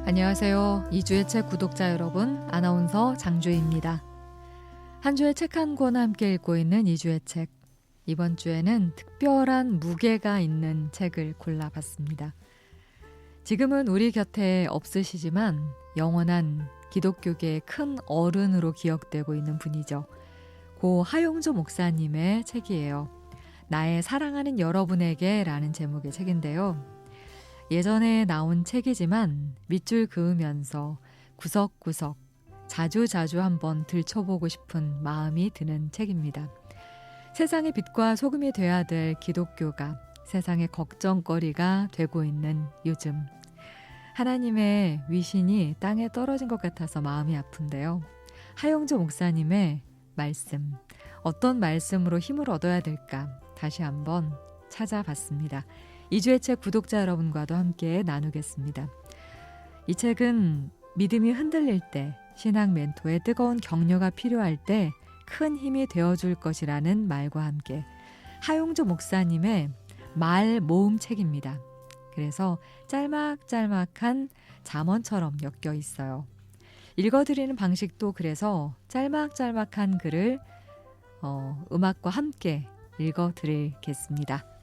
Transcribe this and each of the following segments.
안녕하세요. 2주의 책 구독자 여러분, 아나운서 장주희입니다. 한 주의 책 한 권 함께 읽고 있는 2주의 책. 이번 주에는 특별한 무게가 있는 책을 골라봤습니다. 지금은 우리 곁에 없으시지만 영원한 기독교계의 큰 어른으로 기억되고 있는 분이죠. 고 하용조 목사님의 책이에요. 나의 사랑하는 여러분에게 라는 제목의 책인데요. 예전에 나온 책이지만 밑줄 그으면서 구석구석 자주자주 한번 들춰보고 싶은 마음이 드는 책입니다. 세상의 빛과 소금이 돼야 될 기독교가 세상의 걱정거리가 되고 있는 요즘. 하나님의 위신이 땅에 떨어진 것 같아서 마음이 아픈데요. 하용조 목사님의 말씀, 어떤 말씀으로 힘을 얻어야 될까 다시 한번 찾아봤습니다. 2주의 책 구독자 여러분과도 함께 나누겠습니다. 이 책은 믿음이 흔들릴 때, 신앙 멘토의 뜨거운 격려가 필요할 때 큰 힘이 되어줄 것이라는 말과 함께 하용조 목사님의 말 모음 책입니다. 그래서 짤막짤막한 잠언처럼 엮여 있어요. 읽어드리는 방식도 그래서 짤막짤막한 글을 음악과 함께 읽어드리겠습니다.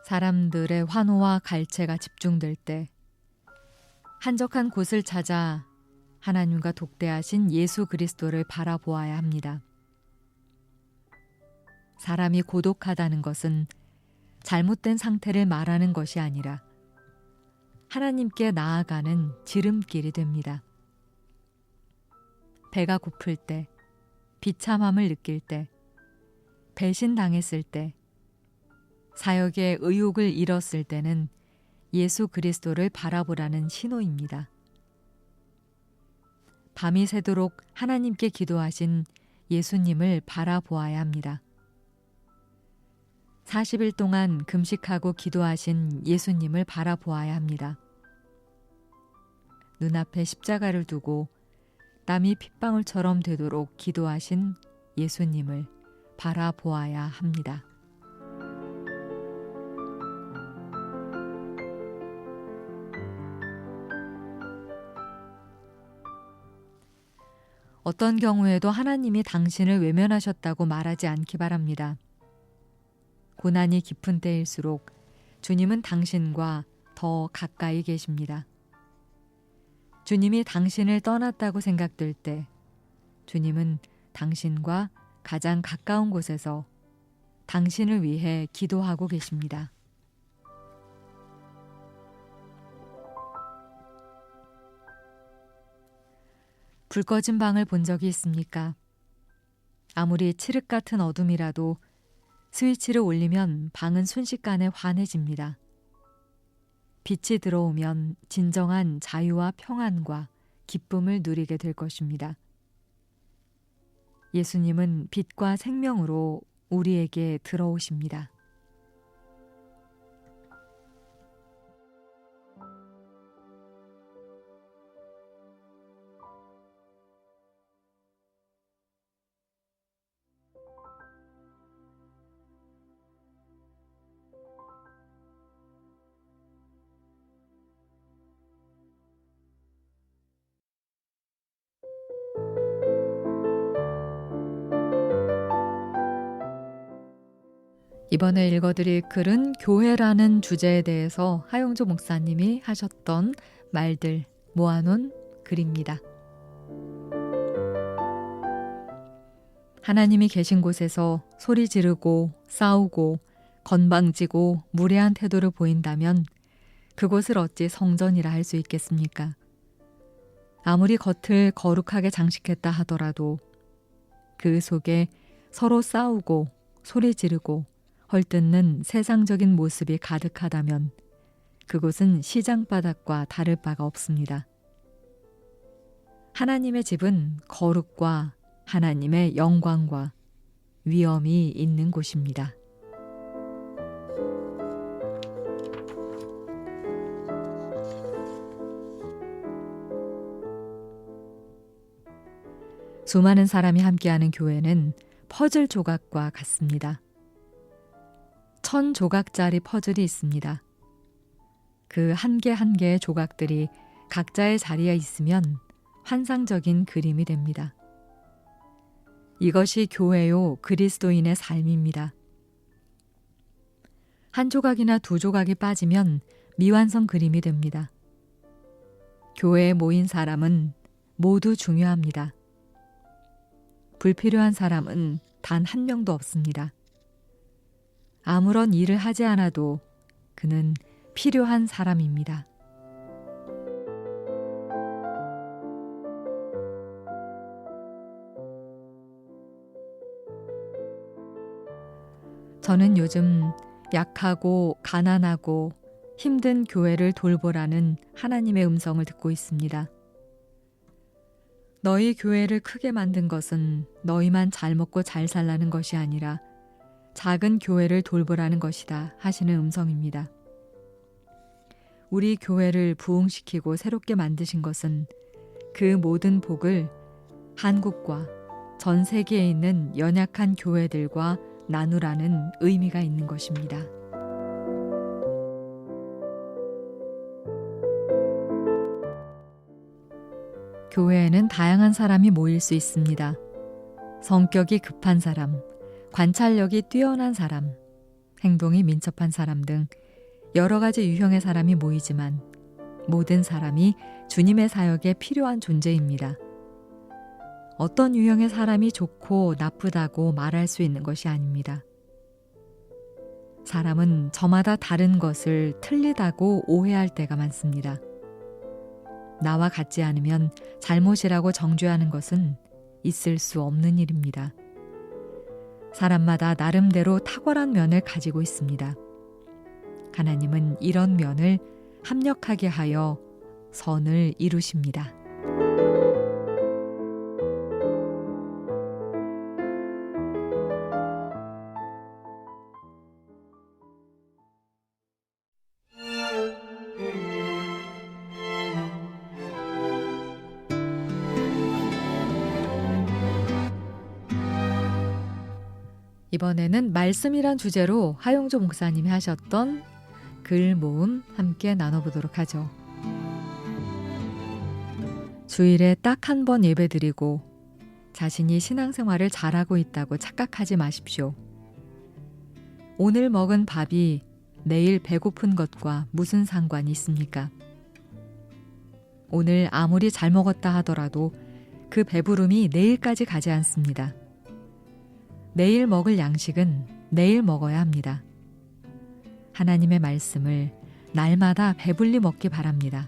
사람들의 환호와 갈채가 집중될 때 한적한 곳을 찾아 하나님과 독대하신 예수 그리스도를 바라보아야 합니다. 사람이 고독하다는 것은 잘못된 상태를 말하는 것이 아니라 하나님께 나아가는 지름길이 됩니다. 배가 고플 때, 비참함을 느낄 때, 배신당했을 때, 사역의 의욕을 잃었을 때는 예수 그리스도를 바라보라는 신호입니다. 밤이 새도록 하나님께 기도하신 예수님을 바라보아야 합니다. 40일 동안 금식하고 기도하신 예수님을 바라보아야 합니다. 눈앞에 십자가를 두고 땀이 핏방울처럼 되도록 기도하신 예수님을 바라보아야 합니다. 어떤 경우에도 하나님이 당신을 외면하셨다고 말하지 않기 바랍니다. 고난이 깊은 때일수록 주님은 당신과 더 가까이 계십니다. 주님이 당신을 떠났다고 생각될 때 주님은 당신과 가장 가까운 곳에서 당신을 위해 기도하고 계십니다. 불 꺼진 방을 본 적이 있습니까? 아무리 칠흑 같은 어둠이라도 스위치를 올리면 방은 순식간에 환해집니다. 빛이 들어오면 진정한 자유와 평안과 기쁨을 누리게 될 것입니다. 예수님은 빛과 생명으로 우리에게 들어오십니다. 이번에 읽어드릴 글은 교회라는 주제에 대해서 하용조 목사님이 하셨던 말들 모아놓은 글입니다. 하나님이 계신 곳에서 소리 지르고 싸우고 건방지고 무례한 태도를 보인다면 그곳을 어찌 성전이라 할 수 있겠습니까? 아무리 겉을 거룩하게 장식했다 하더라도 그 속에 서로 싸우고 소리 지르고 헐뜯는 세상적인 모습이 가득하다면 그곳은 시장 바닥과 다를 바가 없습니다. 하나님의 집은 거룩과 하나님의 영광과 위엄이 있는 곳입니다. 수많은 사람이 함께하는 교회는 퍼즐 조각과 같습니다. 1000조각짜리 퍼즐이 있습니다. 그 한 개 한 개의 조각들이 각자의 자리에 있으면 환상적인 그림이 됩니다. 이것이 교회요 그리스도인의 삶입니다. 한 조각이나 두 조각이 빠지면 미완성 그림이 됩니다. 교회에 모인 사람은 모두 중요합니다. 불필요한 사람은 단 한 명도 없습니다. 아무런 일을 하지 않아도 그는 필요한 사람입니다. 저는 요즘 약하고 가난하고 힘든 교회를 돌보라는 하나님의 음성을 듣고 있습니다. 너희 교회를 크게 만든 것은 너희만 잘 먹고 잘 살라는 것이 아니라 작은 교회를 돌보라는 것이다 하시는 음성입니다. 우리 교회를 부흥시키고 새롭게 만드신 것은 그 모든 복을 한국과 전 세계에 있는 연약한 교회들과 나누라는 의미가 있는 것입니다. 교회에는 다양한 사람이 모일 수 있습니다. 성격이 급한 사람, 관찰력이 뛰어난 사람, 행동이 민첩한 사람 등 여러 가지 유형의 사람이 모이지만 모든 사람이 주님의 사역에 필요한 존재입니다. 어떤 유형의 사람이 좋고 나쁘다고 말할 수 있는 것이 아닙니다. 사람은 저마다 다른 것을 틀리다고 오해할 때가 많습니다. 나와 같지 않으면 잘못이라고 정죄하는 것은 있을 수 없는 일입니다. 사람마다 나름대로 탁월한 면을 가지고 있습니다. 하나님은 이런 면을 합력하게 하여 선을 이루십니다. 이번에는 말씀이란 주제로 하용조 목사님이 하셨던 글 모음 함께 나눠보도록 하죠. 주일에 딱 한 번 예배드리고 자신이 신앙생활을 잘하고 있다고 착각하지 마십시오. 오늘 먹은 밥이 내일 배고픈 것과 무슨 상관이 있습니까? 오늘 아무리 잘 먹었다 하더라도 그 배부름이 내일까지 가지 않습니다. 내일 먹을 양식은 내일 먹어야 합니다. 하나님의 말씀을 날마다 배불리 먹기 바랍니다.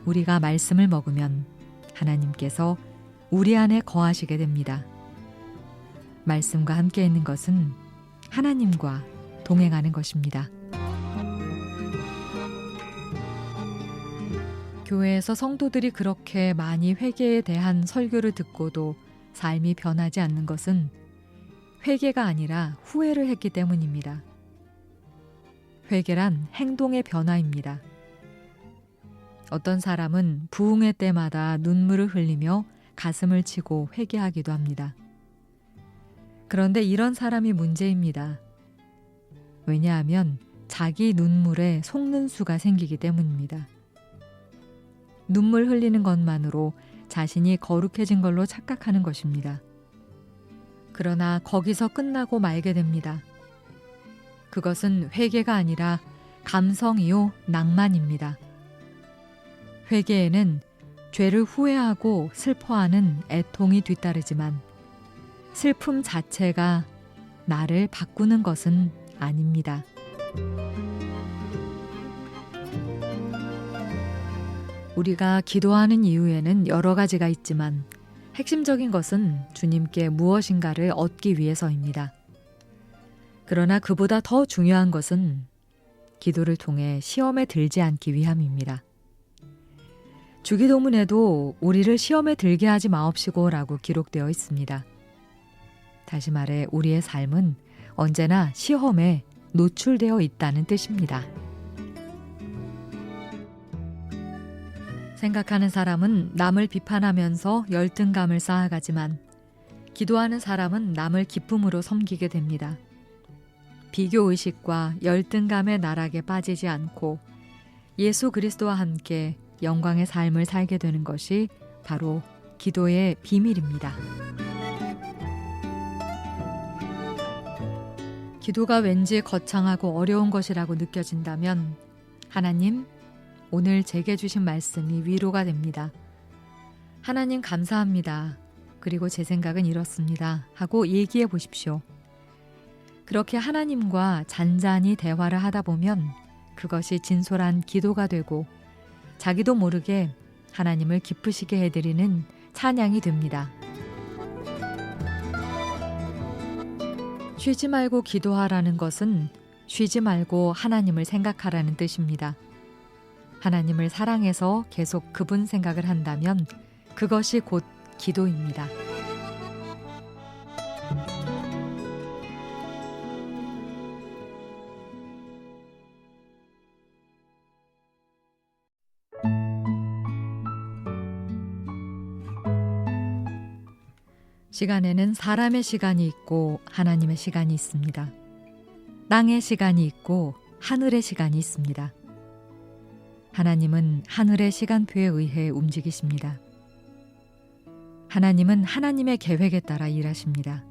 우리가 말씀을 먹으면 하나님께서 우리 안에 거하시게 됩니다. 말씀과 함께 있는 것은 하나님과 동행하는 것입니다. 교회에서 성도들이 그렇게 많이 회개에 대한 설교를 듣고도 삶이 변하지 않는 것은 회개가 아니라 후회를 했기 때문입니다. 회개란 행동의 변화입니다. 어떤 사람은 부흥회 때마다 눈물을 흘리며 가슴을 치고 회개하기도 합니다. 그런데 이런 사람이 문제입니다. 왜냐하면 자기 눈물에 속는 수가 생기기 때문입니다. 눈물 흘리는 것만으로 자신이 거룩해진 걸로 착각하는 것입니다. 그러나 거기서 끝나고 말게 됩니다. 그것은 회개가 아니라 감성이요 낭만입니다. 회개에는 죄를 후회하고 슬퍼하는 애통이 뒤따르지만 슬픔 자체가 나를 바꾸는 것은 아닙니다. 우리가 기도하는 이유에는 여러 가지가 있지만 핵심적인 것은 주님께 무엇인가를 얻기 위해서입니다. 그러나 그보다 더 중요한 것은 기도를 통해 시험에 들지 않기 위함입니다. 주기도문에도 우리를 시험에 들게 하지 마옵시고라고 기록되어 있습니다. 다시 말해 우리의 삶은 언제나 시험에 노출되어 있다는 뜻입니다. 생각하는 사람은 남을 비판하면서 열등감을 쌓아가지만 기도하는 사람은 남을 기쁨으로 섬기게 됩니다. 비교의식과 열등감의 나락에 빠지지 않고 예수 그리스도와 함께 영광의 삶을 살게 되는 것이 바로 기도의 비밀입니다. 기도가 왠지 거창하고 어려운 것이라고 느껴진다면 하나님, 오늘 제게 주신 말씀이 위로가 됩니다. 하나님 감사합니다. 그리고 제 생각은 이렇습니다. 하고 얘기해 보십시오. 그렇게 하나님과 잔잔히 대화를 하다 보면 그것이 진솔한 기도가 되고 자기도 모르게 하나님을 기쁘시게 해드리는 찬양이 됩니다. 쉬지 말고 기도하라는 것은 쉬지 말고 하나님을 생각하라는 뜻입니다. 하나님을 사랑해서 계속 그분 생각을 한다면 그것이 곧 기도입니다. 시간에는 사람의 시간이 있고 하나님의 시간이 있습니다. 땅의 시간이 있고 하늘의 시간이 있습니다. 하나님은 하늘의 시간표에 의해 움직이십니다. 하나님은 하나님의 계획에 따라 일하십니다.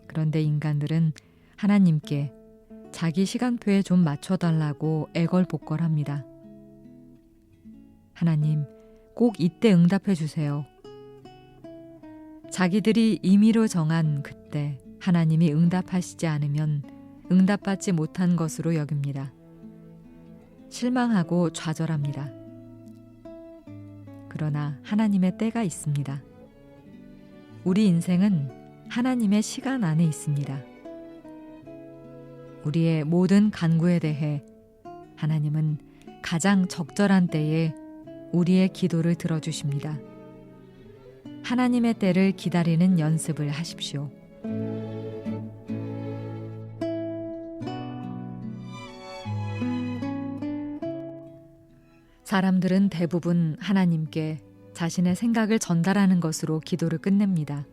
그런데 인간들은 하나님께 자기 시간표에 좀 맞춰달라고 애걸복걸합니다. 하나님, 꼭 이때 응답해 주세요. 자기들이 임의로 정한 그때 하나님이 응답하시지 않으면 응답받지 못한 것으로 여깁니다. 실망하고 좌절합니다. 그러나 하나님의 때가 있습니다. 우리 인생은 하나님의 시간 안에 있습니다. 우리의 모든 간구에 대해 하나님은 가장 적절한 때에 우리의 기도를 들어주십니다. 하나님의 때를 기다리는 연습을 하십시오. 사람들은 대부분 하나님께 자신의 생각을 전달하는 것으로 기도를 끝냅니다.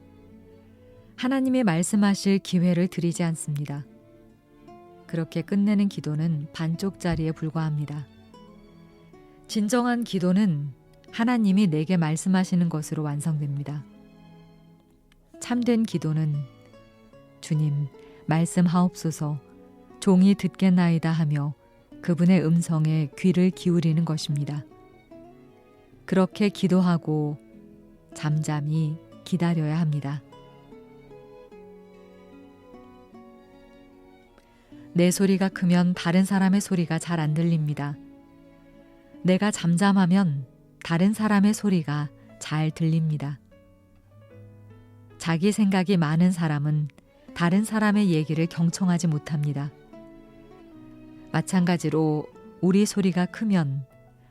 하나님이 말씀하실 기회를 드리지 않습니다. 그렇게 끝내는 기도는 반쪽짜리에 불과합니다. 진정한 기도는 하나님이 내게 말씀하시는 것으로 완성됩니다. 참된 기도는 주님, 말씀하옵소서, 종이 듣겠나이다 하며 그분의 음성에 귀를 기울이는 것입니다. 그렇게 기도하고 잠잠히 기다려야 합니다. 내 소리가 크면 다른 사람의 소리가 잘 안 들립니다. 내가 잠잠하면 다른 사람의 소리가 잘 들립니다. 자기 생각이 많은 사람은 다른 사람의 얘기를 경청하지 못합니다. 마찬가지로 우리 소리가 크면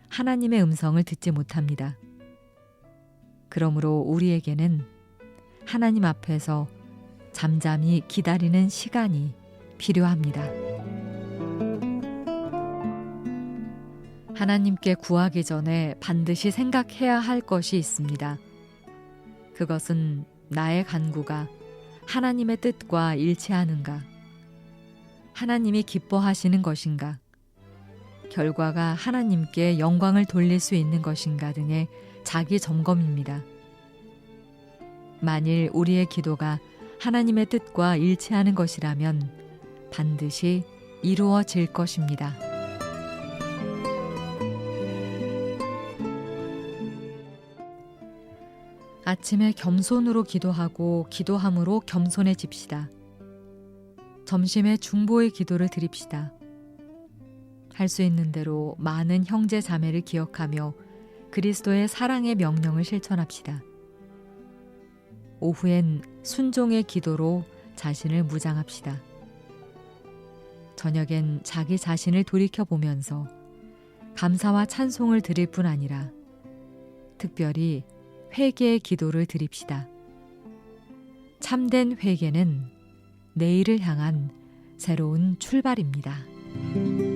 하나님의 음성을 듣지 못합니다. 그러므로 우리에게는 하나님 앞에서 잠잠히 기다리는 시간이 필요합니다. 하나님께 구하기 전에 반드시 생각해야 할 것이 있습니다. 그것은 나의 간구가 하나님의 뜻과 일치하는가? 하나님이 기뻐하시는 것인가? 결과가 하나님께 영광을 돌릴 수 있는 것인가 등의 자기 점검입니다. 만일 우리의 기도가 하나님의 뜻과 일치하는 것이라면 반드시 이루어질 것입니다. 아침에 겸손으로 기도하고 기도함으로 겸손해집시다. 점심에 중보의 기도를 드립시다. 할 수 있는 대로 많은 형제 자매를 기억하며 그리스도의 사랑의 명령을 실천합시다. 오후엔 순종의 기도로 자신을 무장합시다. 저녁엔 자기 자신을 돌이켜보면서 감사와 찬송을 드릴 뿐 아니라 특별히 회개 기도를 드립시다. 참된 회개는 내일을 향한 새로운 출발입니다.